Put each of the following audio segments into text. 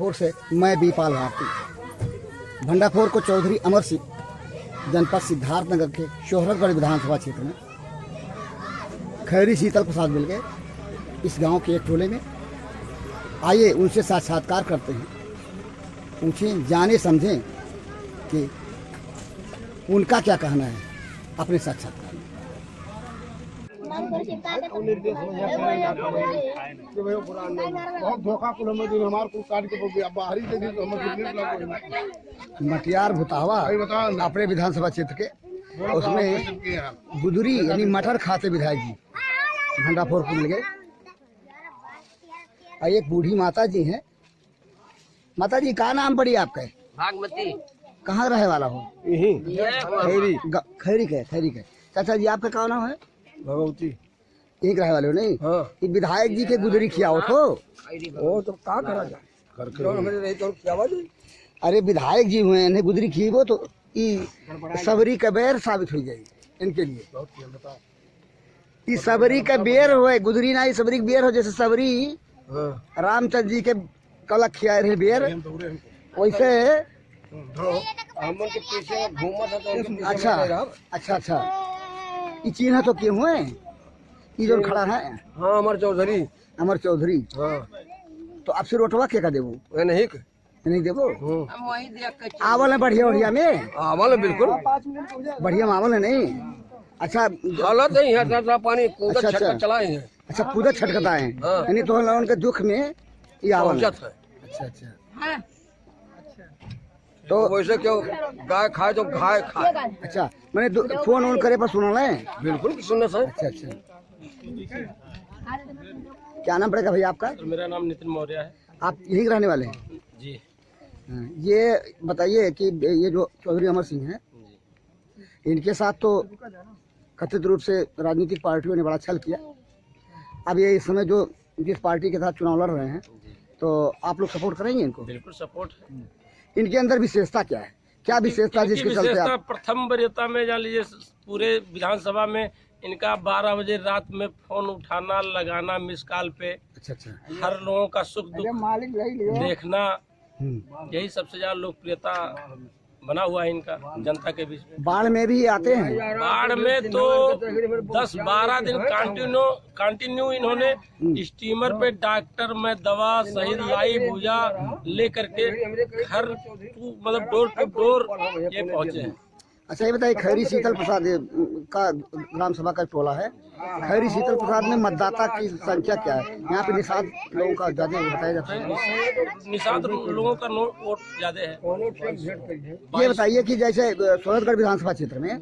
भंडारपुर से मैं बीपाल भारती। भंडारपुर को चौधरी अमर सिंह जनपद सिद्धार्थनगर के शोहरतगढ़ विधानसभा क्षेत्र में खैरी शीतल प्रसाद मिल गए इस गांव के एक टोले में। आइए उनसे साक्षात्कार करते हैं, पूछें, जाने समझें कि उनका क्या कहना है अपने साक्षात्कार में। मटियार भुतावा अपने विधानसभा क्षेत्र के, उसमें गुदरी यानी मटर खाते विधायक जी भंडारपुर को मिल गए। और एक बूढ़ी माता जी हैं। माता जी का नाम पड़ी आपका? भागमती। कहाँ रहे वाला हो? खैरी के। चाचा जी आपका क्या नाम है? भगवती। यही रहे वाले हो नहीं? हाँ। विधायक जी के गुदरी खियाओ तो वो तो क्या करा जाए, अरे विधायक जी हुए इन्हें गुदरी खिएबो तो सबरी का बेर साबित हो जाएगी इनके लिए। सबरी का बेर हो, गुदरी ना सबरी का बेर हो। जैसे सबरी रामचंद्र जी के कलक खियाए रहे बेर, वैसे अच्छा ये चिन्ह तो क्यों हुए? ये जो खड़ा है हाँ अमर चौधरी। हाँ। तो आप सिर उठवा के का देबो? नहीं देबो? आवल है बढ़िया में? आवल है बिल्कुल बढ़िया आवल है नहीं? अच्छा हालत नहीं है, पानी अच्छा चलाए हैं। अच्छा कूदा छटकता है यानी तो उनके दुख में ये आवल है। अच्छा तो वैसे क्यों गाय खाए तो गाय खाए। अच्छा मैंने फोन ऑन करे पर सुना है? बिल्कुल सुनना सर। अच्छा क्या नाम पड़ेगा भैया आपका? मेरा नाम नितिन मौर्य है। आप यही रहने वाले हैं जी? ये बताइए कि ये जो चौधरी अमर सिंह हैं, इनके साथ तो कथित रूप से राजनीतिक पार्टियों ने बड़ा छल किया। अब ये इस समय जो जिस पार्टी के साथ चुनाव लड़ रहे हैं, तो आप लोग सपोर्ट करेंगे इनको? बिल्कुल सपोर्ट है। इनके अंदर विशेषता क्या है? क्या विशेषता जिसके चलते आप? प्रथम वरीयता में जान लीजिए पूरे विधानसभा में इनका 12 बजे रात में फोन उठाना लगाना मिस कॉल पे। अच्छा हर लोगों का सुख दुख देखना, यही सबसे ज्यादा लोकप्रियता बना हुआ है इनका जनता के बीच में। बाढ़ में भी आते हैं? बाढ़ में तो 10-12 दिन कंटिन्यू इन्होंने स्टीमर पे डॉक्टर में दवा सहित लाई भूजा लेकर के घर मतलब डोर टू डोर ये पहुंचे हैं। अच्छा ये बताइए, खैरी शीतल प्रसाद का ग्राम सभा का टोला है, खैरी शीतल प्रसाद में मतदाता की संख्या क्या है? यहाँ पे निषाद लोगों का ज्यादा बताया जाता है। निषाद लोगों का वोट ज्यादा है। ये बताइए कि जैसे शोहरतगढ़ विधानसभा क्षेत्र में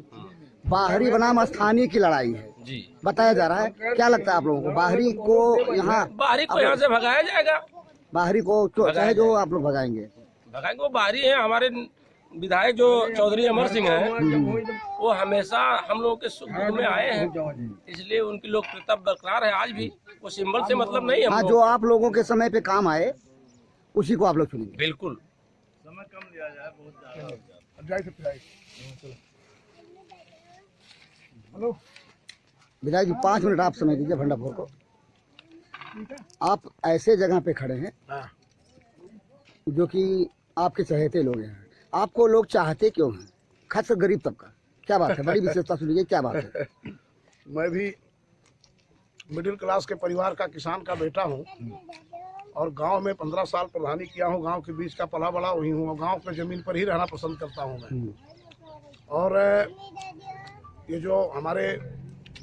बाहरी बनाम स्थानीय की लड़ाई है जी, बताया जा रहा है। क्या लगता है आप लोगों को? बाहरी को यहाँ से भगाया जाएगा? बाहरी को चाहे जो आप लोग भगाएंगे? वो बाहरी है। हमारे विधायक जो चौधरी अमर सिंह हैं, वो हमेशा हम लोगों के सुख दुख में आए हैं, इसलिए उनकी लोकप्रियता बरकरार है आज भी। वो सिंबल से मतलब नहीं है। हाँ, जो आप लोगों के समय पे काम आए उसी को आप लोग चुनेंगे? बिल्कुल। समय कम लिया जाए, बहुत हेलो विधायक जी, 5 मिनट आप समय दीजिए भंडारपुर को। आप ऐसे जगह पे खड़े हैं जो कि आपके चहेते लोग हैं। आपको लोग चाहते क्यों हैं? खासकर गरीब तबका। क्या बात है? बड़ी विशेषता सुनिए, क्या बात है? मैं भी मिडिल क्लास के परिवार का किसान का बेटा हूँ और गांव में 15 साल प्रधानी किया हूँ। गांव के बीच का पला बड़ा हुई हूँ और गांव के जमीन पर ही रहना पसंद करता हूँ मैं। और ये जो हमारे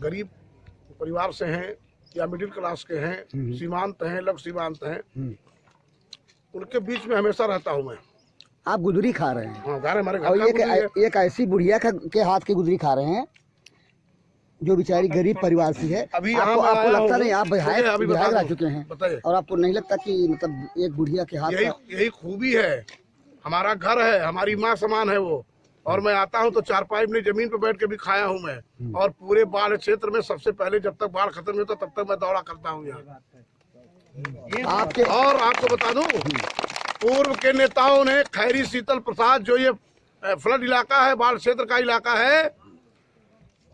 गरीब परिवार से हैं या मिडिल क्लास के हैं, सीमांत हैं, लघु सीमांत हैं, उनके बीच में हमेशा रहता हूँ मैं। आप गुदरी खा रहे हैं? हाँ, हमारे घर और एक ऐसी बुढ़िया के हाथ की गुदरी खा रहे हैं जो बेचारी गरीब परिवार से है। अभी आपको लगता नहीं? आप विधायक रह चुके हैं, बताइए, और आपको नहीं लगता कि मतलब एक बुढ़िया के हाथ? यही खूबी है। हमारा घर है, हमारी माँ समान है वो। और मैं आता हूँ तो 4 अपनी जमीन पे बैठ के भी खाया हूँ मैं। और पूरे बाढ़ क्षेत्र में सबसे पहले जब तक बाढ़ खत्म नहीं होता तब तक मैं दौड़ा करता हूँ यहाँ आपके। और आपको बता दूं, पूर्व के नेताओं ने खैरी शीतल प्रसाद, जो ये फ्लड इलाका है, बाढ़ क्षेत्र का इलाका है,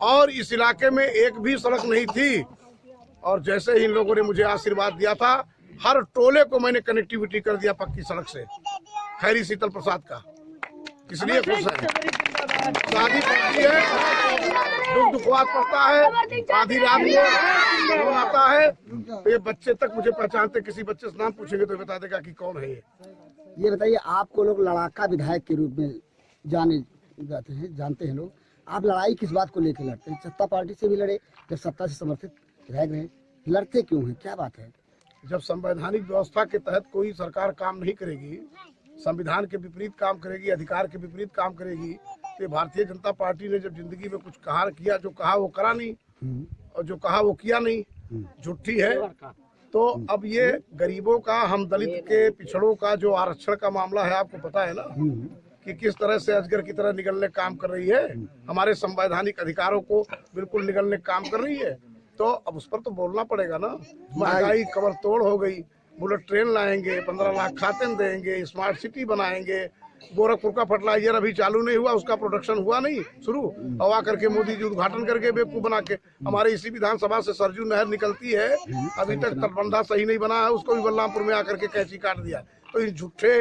और इस इलाके में एक भी सड़क नहीं थी। और जैसे ही इन लोगों ने मुझे आशीर्वाद दिया था, हर टोले को मैंने कनेक्टिविटी कर दिया पक्की सड़क से, खैरी शीतल प्रसाद का, इसलिए खुश है। शादी पड़ती है, दुख दुखवात पड़ता है, आधी रात को फोन आता है, तो ये बच्चे तक मुझे पहचानते, किसी बच्चे से नाम पूछेंगे तो बता देगा कि कौन है ये। ये बताइए, आपको लोग लड़ाका विधायक के रूप में जानते हैं लोग, आप लड़ाई किस बात को लेकर लड़ते हैं? सत्ता पार्टी से भी लड़े, जब सत्ता से समर्थित विधायक रहे, लड़ते क्यों हैं, क्या बात है? जब संवैधानिक व्यवस्था के तहत कोई सरकार काम नहीं करेगी, संविधान के विपरीत काम करेगी, अधिकार के विपरीत काम करेगी, तो भारतीय जनता पार्टी ने जब जिंदगी में कुछ कहा किया, जो कहा वो करा नहीं और जो कहा वो किया नहीं, झूठी है। तो अब ये गरीबों का, हम दलित के, पिछड़ों का जो आरक्षण का मामला है, आपको पता है ना कि किस तरह से अजगर की तरह निगलने काम कर रही है, हमारे संवैधानिक अधिकारों को बिल्कुल निगलने काम कर रही है। तो अब उस पर तो बोलना पड़ेगा ना। महंगाई कमर तोड़ हो गई, बुलेट ट्रेन लाएंगे, 15 लाख खाते देंगे, स्मार्ट सिटी बनाएंगे, गोरखपुर का फर्टिलाइजर अभी चालू नहीं हुआ, उसका प्रोडक्शन हुआ नहीं शुरू, हवा करके मोदी जी उद्घाटन करके बेवकूफ बना के, हमारे इसी विधानसभा से सरजू नहर निकलती है, अभी तक तटबंधा सही नहीं बना है, उसको भी बलरामपुर में आकर के कैंची काट दिया। तो इन झूठे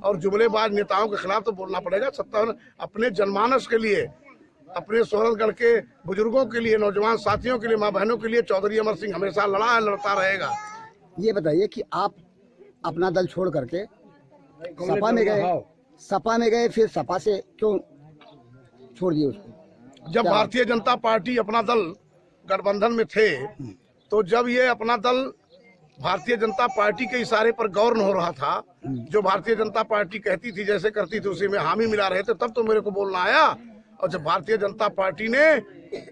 और जुमलेबाज नेताओं के खिलाफ तो बोलना पड़ेगा। सत्ता अपने जनमानस के लिए, अपने सोहरतगढ़ के बुजुर्गों के लिए, नौजवान साथियों के लिए, माँ बहनों के लिए चौधरी अमर सिंह हमेशा लड़ा है, लड़ता रहेगा। ये बताइए कि आप अपना दल छोड़ करके सपा में गए, फिर सपा से क्यों छोड़ दिए उसको? जब भारतीय जनता पार्टी अपना दल गठबंधन में थे, तो जब ये अपना दल भारतीय जनता पार्टी के इशारे पर गवर्न हो रहा था, जो भारतीय जनता पार्टी कहती थी, जैसे करती थी, उसी में हामी मिला रहे थे, तब तो मेरे को बोलना आया। और जब भारतीय जनता पार्टी ने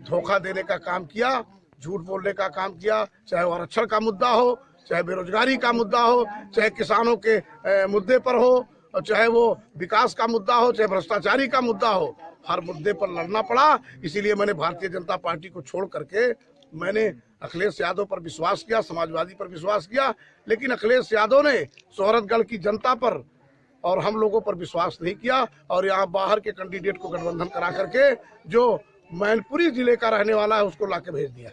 धोखा देने का काम किया, झूठ बोलने का काम किया, चाहे वो आरक्षण का मुद्दा हो, चाहे बेरोजगारी का मुद्दा हो, चाहे किसानों के मुद्दे पर हो, और चाहे वो विकास का मुद्दा हो, चाहे भ्रष्टाचारी का मुद्दा हो, हर मुद्दे पर लड़ना पड़ा। इसीलिए मैंने भारतीय जनता पार्टी को छोड़ करके मैंने अखिलेश यादव पर विश्वास किया, समाजवादी पर विश्वास किया, लेकिन अखिलेश यादव ने सोहरतगढ़ की जनता पर और हम लोगों पर विश्वास नहीं किया, और यहाँ बाहर के कैंडिडेट को गठबंधन करा करके जो मैनपुरी जिले का रहने वाला है उसको लाके भेज दिया।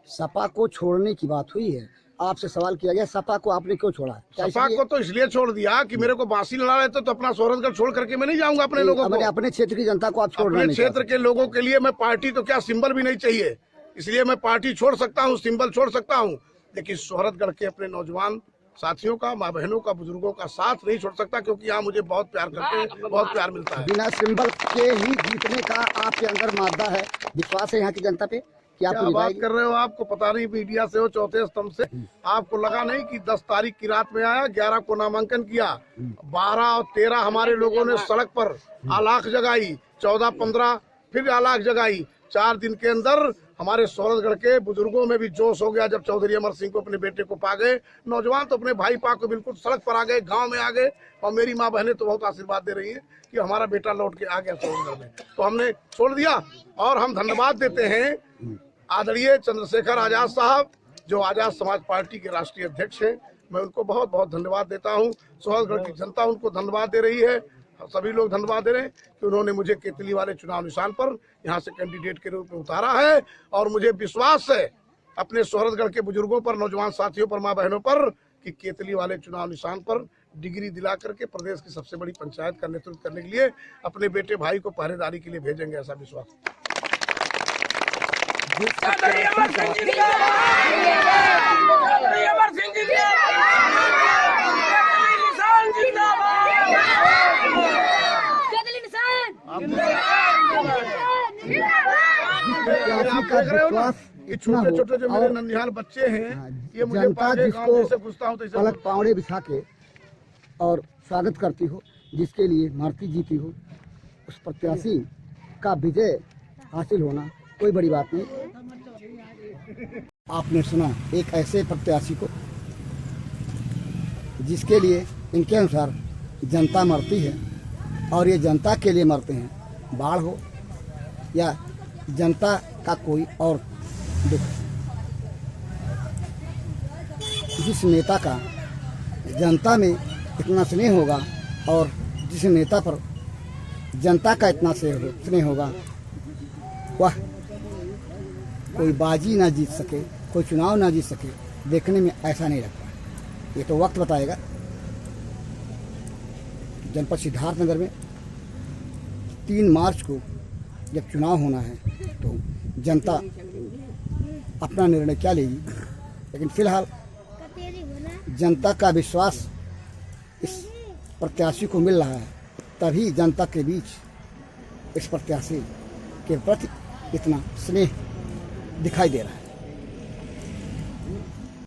सपा को छोड़ने की बात हुई है, आपसे सवाल किया गया, सपा को आपने क्यों छोड़ा? सपा को तो इसलिए छोड़ दिया कि मेरे को बांसी लड़ा रहे थे, तो अपना सोहरतगढ़ छोड़ करके मैं नहीं जाऊंगा अपने लोगों को। अपने क्षेत्र की जनता को आप छोड़ अपने क्षेत्र के लोगों के लिए मैं पार्टी तो क्या, सिंबल भी नहीं चाहिए, इसलिए मैं पार्टी छोड़ सकता हूँ, सिंबल छोड़ सकता हूँ, लेकिन सोहरतगढ़ के अपने नौजवान साथियों का, माँ बहनों का, बुजुर्गों का साथ नहीं छोड़ सकता, क्योंकि यहाँ मुझे बहुत प्यार करते हैं, बहुत प्यार मिलता है। बिना सिंबल के ही जीतने का आपके अंदर मादा है, विश्वास है यहाँ की जनता पे कि आप बात कर रहे हो? आपको पता नहीं, मीडिया से हो, चौथे स्तंभ से, आपको लगा नहीं कि 10 तारीख की रात में आया, 11 को नामांकन किया, 12 और 13 हमारे लोगों ने सड़क पर आलाख जगाई, 14, 15 फिर आलाख जगाई। 4 दिन के अंदर हमारे सोहरतगढ़ के बुजुर्गों में भी जोश हो गया, जब चौधरी अमर सिंह को, अपने बेटे को पा गए। नौजवान तो अपने भाई पा को बिल्कुल सड़क पर आ गए, गांव में आ गए, और मेरी माँ बहनें तो बहुत आशीर्वाद दे रही हैं कि हमारा बेटा लौट के आ गया सोहरतगढ़ में, तो हमने छोड़ दिया। और हम धन्यवाद देते हैं आदरणीय चंद्रशेखर आजाद साहब, जो आजाद समाज पार्टी के राष्ट्रीय अध्यक्ष हैं, मैं उनको बहुत बहुत धन्यवाद देता हूँ। सोहरतगढ़ की जनता उनको धन्यवाद दे रही है, सभी लोग धन्यवाद दे रहे हैं कि उन्होंने मुझे केतली वाले चुनाव निशान पर यहाँ से कैंडिडेट के रूप में उतारा है, और मुझे विश्वास है अपने सोहरतगढ़ के बुजुर्गों पर, नौजवान साथियों पर, माँ बहनों पर, कि केतली वाले चुनाव निशान पर डिग्री दिला करके प्रदेश की सबसे बड़ी पंचायत का नेतृत्व करने के लिए अपने बेटे भाई को पहरेदारी के लिए भेजेंगे, ऐसा विश्वास। छोटे छोटे जो मेरे नन्हियाल बच्चे हैं, ये मुझे पलक पावड़े बिछा के और स्वागत करती हो, जिसके लिए मारती जीती हो, उस प्रत्याशी का विजय हासिल होना कोई बड़ी बात नहीं। आपने सुना एक ऐसे प्रत्याशी को जिसके लिए इनके अनुसार जनता मरती है, और ये जनता के लिए मरते हैं, बाढ़ हो या जनता का कोई और दुख। जिस नेता का जनता में इतना स्नेह होगा, और जिस नेता पर जनता का इतना स्नेह होगा, वह कोई बाजी ना जीत सके, कोई चुनाव ना जीत सके, देखने में ऐसा नहीं लगता। ये तो वक्त बताएगा। जनपद सिद्धार्थनगर में 3 मार्च को जब चुनाव होना है तो जनता अपना निर्णय क्या लेगी, लेकिन फिलहाल जनता का विश्वास इस प्रत्याशी को मिल रहा है, तभी जनता के बीच इस प्रत्याशी के प्रति इतना स्नेह दिखाई दे रहा है।